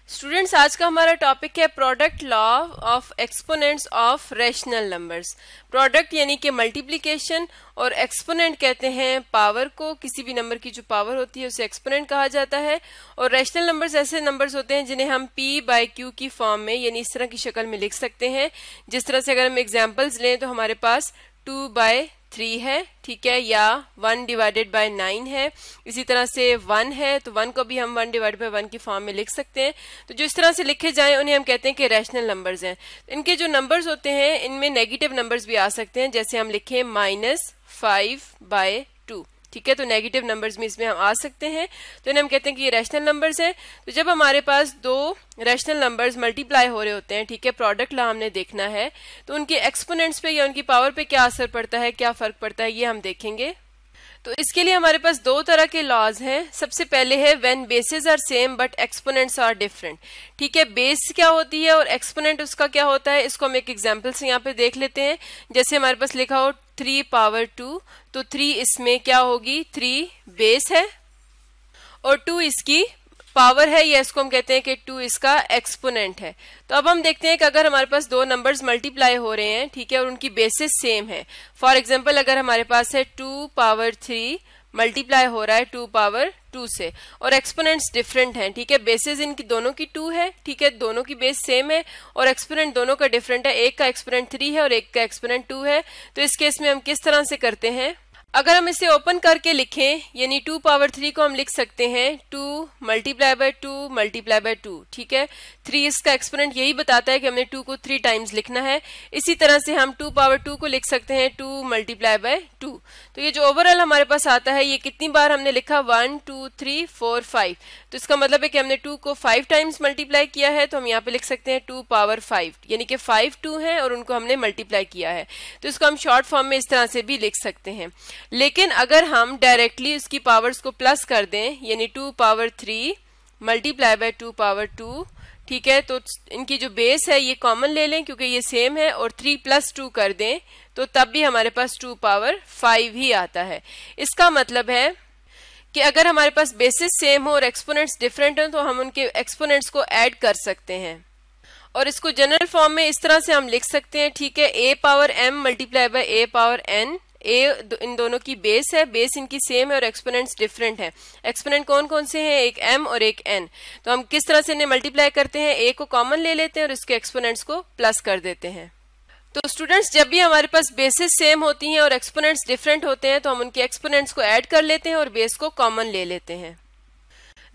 Students, आज का हमारा टॉपिक है product law of exponents of rational numbers. Product यानी कि मल्टीप्लिकेशन और एक्सपोनेंट कहते हैं पावर को। किसी भी नंबर की जो पावर होती है उसे एक्सपोनेंट कहा जाता है। और रैशनल नंबर्स ऐसे नंबर्स होते हैं जिन्हें हम p बाय q की फॉर्म में यानी इस तरह की शक्ल में लिख सकते हैं। जिस तरह से अगर हम एग्जांपल्स लें तो हमारे पास 2/3 है, ठीक है, या 1/9 है। इसी तरह से 1 है तो 1 को भी हम 1/1 की फॉर्म में लिख सकते हैं। तो जो इस तरह से लिखे जाएं उन्हें हम कहते हैं कि रैशनल नंबर्स हैं। इनके जो नंबर्स होते हैं इनमें नेगेटिव नंबर्स भी आ सकते हैं, जैसे हम लिखें -5/2, ठीक है। तो नेगेटिव नंबर्स में इसमें हम आ सकते हैं, तो इन्हें हम कहते हैं कि ये रैशनल नंबर्स हैं। तो जब हमारे पास दो रैशनल नंबर्स मल्टीप्लाई हो रहे होते हैं, ठीक है, प्रोडक्ट लॉ हमने देखना है, तो उनके एक्सपोनेंट्स पे या उनकी पावर पे क्या असर पड़ता है, क्या फर्क पड़ता है, ये हम देखेंगे। तो इसके लिए हमारे पास दो तरह के लॉज हैं। सबसे पहले है when bases are same but exponents are different, ठीक है। बेस क्या होती है और एक्सपोनेंट उसका क्या होता है, इसको हम एक एग्जांपल से यहाँ पे देख लेते हैं। जैसे हमारे पास लिखा हो 3/2, तो 3 इसमें क्या होगी, 3 बेस है और 2 इसकी पावर है, या इसको हम कहते हैं कि 2 इसका एक्सपोनेंट है। तो अब हम देखते हैं कि अगर हमारे पास दो नंबर्स मल्टीप्लाई हो रहे हैं, ठीक है, और उनकी बेसिस सेम है। फॉर एग्जांपल अगर हमारे पास है 2/3 मल्टीप्लाई हो रहा है 2/2 से और एक्सपोनेंट्स डिफरेंट हैं, ठीक है, बेसिस इनकी दोनों की 2 है, ठीक है, दोनों की बेस सेम है और एक्सपोनेंट दोनों का डिफरेंट है। एक का एक्सपोनेंट 3 है और एक का एक्सपोनेंट 2 है। तो इस केस में हम किस तरह से करते हैं, अगर हम इसे ओपन करके लिखें यानी 2/3 को हम लिख सकते हैं 2 × 2, ठीक है। 3 इसका एक्सपोनेंट यही बताता है कि हमने 2 को 3 टाइम्स लिखना है। इसी तरह से हम 2/2 को लिख सकते हैं 2 × 2। तो ये जो ओवरऑल हमारे पास आता है ये कितनी बार हमने लिखा, 1 2 3 4 5। तो इसका मतलब है कि हमने 2 को 5 टाइम्स मल्टीप्लाई किया है। तो हम यहाँ पे लिख सकते हैं 2/5, यानी कि 5 2 है और उनको हमने मल्टीप्लाई किया है। तो इसको हम शॉर्ट फॉर्म में इस तरह से भी लिख सकते हैं। लेकिन अगर हम डायरेक्टली उसकी पावर्स को प्लस कर दें यानी 2/3 × 2/2, ठीक है, तो इनकी जो बेस है ये कॉमन ले लें क्योंकि ये सेम है और 3 + 2 कर दें तो तब भी हमारे पास 2/5 ही आता है। इसका मतलब है कि अगर हमारे पास बेसिस सेम हो और एक्सपोनेंट्स डिफरेंट हो तो हम उनके एक्सपोनेंट्स को ऐड कर सकते हैं और इसको जनरल फॉर्म में इस तरह से हम लिख सकते हैं, ठीक है, a⁻m × a⁻n। इन दोनों की बेस है, बेस इनकी सेम है और एक्सपोनेंट्स डिफरेंट है। एक्सपोनेंट कौन कौन से हैं, एक m और एक n। तो हम किस तरह से इन्हें मल्टीप्लाई करते हैं, a को कॉमन ले लेते हैं और इसके एक्सपोनेंट्स को प्लस कर देते हैं। तो स्टूडेंट्स, जब भी हमारे पास बेसिस सेम होती हैं और एक्सपोनेंट्स डिफरेंट होते हैं तो हम उनके एक्सपोनेंट्स को ऐड कर लेते हैं और बेस को कॉमन ले लेते हैं।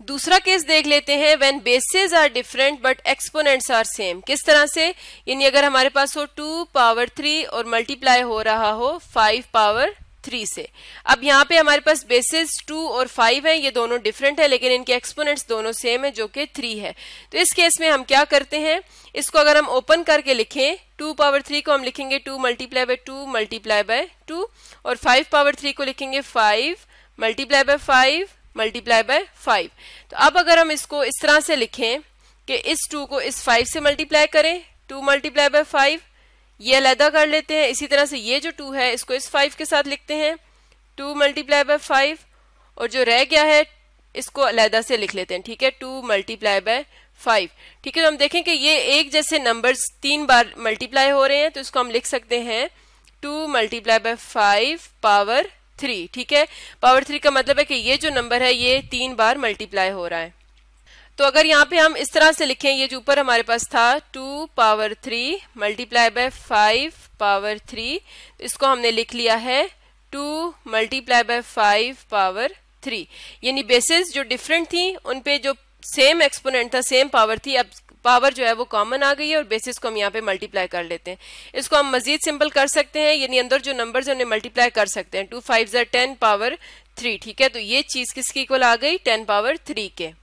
दूसरा केस देख लेते हैं, when bases are different but exponents are same. किस तरह से, यानी अगर हमारे पास हो 2/3 और मल्टीप्लाई हो रहा हो 5/3 से। अब यहाँ पे हमारे पास बेसेस 2 और 5 है, ये दोनों डिफरेंट है लेकिन इनके एक्सपोनेंट्स दोनों सेम है जो कि 3 है। तो इस केस में हम क्या करते हैं, इसको अगर हम ओपन करके लिखें 2/3 को हम लिखेंगे 2 × 2 और 5/3 को लिखेंगे 5 × 5 × 5। तो अब अगर हम इसको इस तरह से लिखें कि इस 2 को इस 5 से मल्टीप्लाई करें 2 × 5, ये अलग कर लेते हैं। इसी तरह से ये जो 2 है इसको इस 5 के साथ लिखते हैं 2 × 5 और जो रह गया है इसको अलग से लिख लेते हैं, ठीक है, 2 × 5, ठीक है। तो हम देखें कि ये एक जैसे नंबर्स 3 बार मल्टीप्लाई हो रहे हैं, तो इसको हम लिख सकते हैं 2 × 5/3, ठीक है। पावर 3 का मतलब है कि ये जो नंबर है ये 3 बार मल्टीप्लाई हो रहा है। तो अगर यहाँ पे हम इस तरह से लिखें, ये जो ऊपर हमारे पास था 2/3 × 5/3, इसको हमने लिख लिया है 2 × 5/3। यानी बेसिस जो डिफरेंट थी उन पे जो सेम एक्सपोनेंट था, सेम पावर थी, अब पावर जो है वो कॉमन आ गई है और बेसिस को हम यहाँ पे मल्टीप्लाई कर लेते हैं। इसको हम मजीद सिंपल कर सकते हैं, यानी अंदर जो नंबर्स हैं उन्हें मल्टीप्लाई कर सकते हैं। 2 5 10/3, ठीक है। तो ये चीज किसकी इक्वल आ गई, 10/3 के।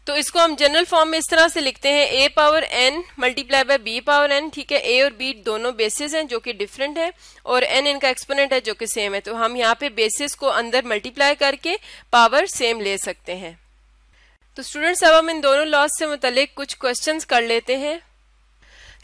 तो इसको हम जनरल फॉर्म में इस तरह से लिखते हैं a⁻n × b⁻n, ठीक है। a और b दोनों बेसिस हैं जो कि डिफरेंट है और n इनका एक्सपोनेंट है जो कि सेम है। तो हम यहाँ पे बेसिस को अंदर मल्टीप्लाई करके पावर सेम ले सकते हैं। तो स्टूडेंट्स, अब हम इन दोनों लॉज से मुतालिक कुछ क्वेश्चंस कर लेते हैं।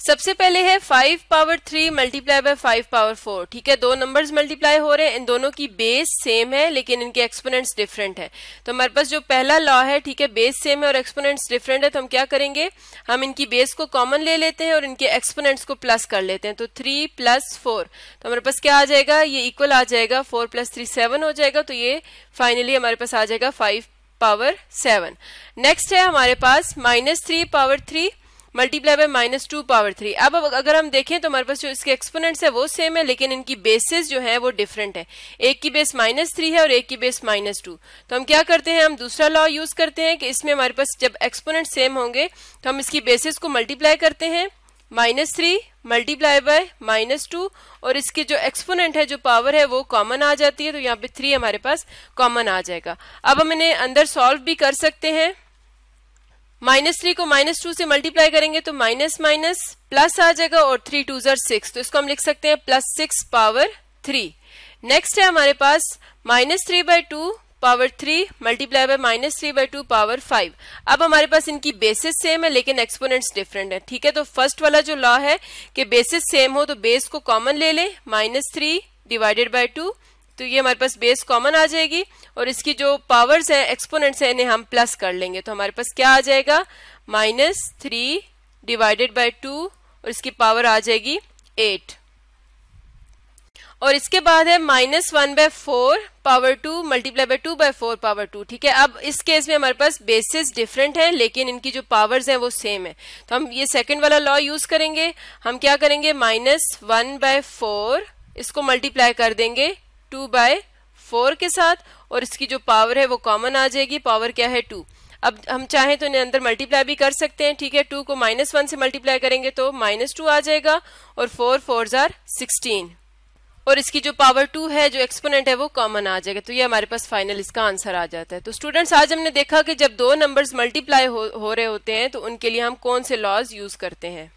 सबसे पहले है 5 पावर 3 मल्टीप्लाई बाय 5 पावर 4। ठीक है, दो नंबर्स मल्टीप्लाई हो रहे हैं, इन दोनों की बेस सेम है लेकिन इनके एक्सपोनेंट्स डिफरेंट है। तो हमारे पास जो पहला लॉ है, ठीक है, बेस सेम है और एक्सपोनेंट्स डिफरेंट है, तो हम क्या करेंगे, हम इनकी बेस को कॉमन ले लेते हैं और इनके एक्सपोनेंट्स को प्लस कर लेते हैं। तो 3 + 4, तो हमारे पास क्या आ जाएगा, ये इक्वल आ जाएगा, 4 + 3 7 हो जाएगा। तो ये फाइनली हमारे पास आ जाएगा 5 पावर 7। नेक्स्ट है हमारे पास -3 पावर 3 मल्टीप्लाई बाय -2 पावर 3। अब अगर हम देखें तो हमारे पास जो इसके एक्सपोनेंट्स है वो सेम है लेकिन इनकी बेसिस जो है वो डिफरेंट है। एक की बेस -3 है और एक की बेस -2। तो हम क्या करते हैं, हम दूसरा लॉ यूज करते हैं कि इसमें हमारे पास जब एक्सपोनेंट सेम होंगे तो हम इसकी बेसिस को मल्टीप्लाई करते हैं, -3 मल्टीप्लाई बाय -2, और इसके जो एक्सपोनेंट है, जो पावर है, वो कॉमन आ जाती है। तो यहाँ पे 3 हमारे पास कॉमन आ जाएगा। अब हम इन्हें अंदर सॉल्व भी कर सकते हैं। -3 को -2 से मल्टीप्लाई करेंगे तो माइनस माइनस प्लस आ जाएगा और 3 2 6, तो इसको हम लिख सकते हैं +6 पावर 3। नेक्स्ट है हमारे पास -3/2 पावर 3 मल्टीप्लाई बाय -3/2 पावर 5। अब हमारे पास इनकी बेसिस सेम है लेकिन एक्सपोनेंट्स डिफरेंट है। ठीक है, तो फर्स्ट वाला जो लॉ है कि बेसिस सेम हो तो बेस को कॉमन ले लें, -3 डिवाइडेड बाय 2, तो ये हमारे पास बेस कॉमन आ जाएगी और इसकी जो पावर्स हैं, एक्सपोनेंट्स हैं, इन्हें हम प्लस कर लेंगे। तो हमारे पास क्या आ जाएगा, -3 डिवाइडेड बाय 2 और इसकी पावर आ जाएगी 8। और इसके बाद है -1/4 पावर 2 मल्टीप्लाई बाय 2/4 पावर 2। ठीक है, अब इस केस में हमारे पास बेसिस डिफरेंट है लेकिन इनकी जो पावर्स हैं वो सेम है। तो हम ये सेकंड वाला लॉ यूज करेंगे। हम क्या करेंगे, -1/4 इसको मल्टीप्लाई कर देंगे 2/4 के साथ और इसकी जो पावर है वो कॉमन आ जाएगी। पावर क्या है, 2। अब हम चाहें तो इन्हें अंदर मल्टीप्लाई भी कर सकते हैं। ठीक है, 2 को -1 से मल्टीप्लाई करेंगे तो -2 आ जाएगा और 4 4 16, और इसकी जो पावर 2 है, जो एक्सपोनेंट है, वो कॉमन आ जाएगा। तो ये हमारे पास फाइनल इसका आंसर आ जाता है। तो स्टूडेंट्स, आज हमने देखा कि जब दो नंबर्स मल्टीप्लाई हो रहे होते हैं तो उनके लिए हम कौन से लॉज यूज करते हैं।